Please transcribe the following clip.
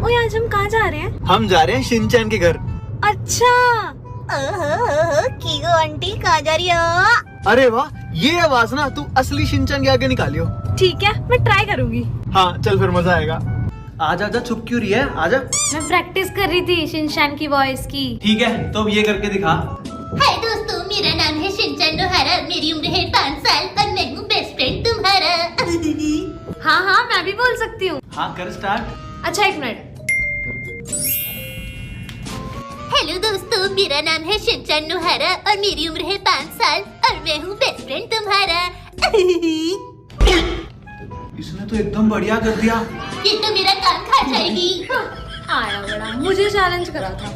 ओए आज हम कहाँ जा रहे हैं? हम जा रहे हैं शिनचैन के घर। अच्छा। कीगो आंटी कहाँ जा रही हो? अरे वाह, ये आवाज ना तू असली शिनचैन के आगे निकालियो। ठीक है, मैं ट्राई करूंगी। हाँ चल फिर मजा आएगा। आजा आजा, चुप क्यों रही है, आजा। मैं प्रैक्टिस कर रही थी शिनचैन की वॉइस की। ठीक है, तो अब ये करके दिखा। हाय दोस्तों, मेरा नाम है शिनचैन नोहारा, मेरी उम्र है 5 साल और मैं हूँ बेस्ट फ्रेंड तुम्हारा। हाँ हाँ, मैं भी बोल सकती हूँ। हाँ कर स्टार्ट। अच्छा 1 मिनट। हेलो दोस्तों, मेरा नाम है शिनचैन नोहारा और मेरी उम्र है 5 साल और मैं हूँ बेस्ट फ्रेंड तुम्हारा। इसने तो एकदम बढ़िया कर दिया। ये तो मेरा कान खा जाएगी। आया बड़ा, मुझे चैलेंज करा था।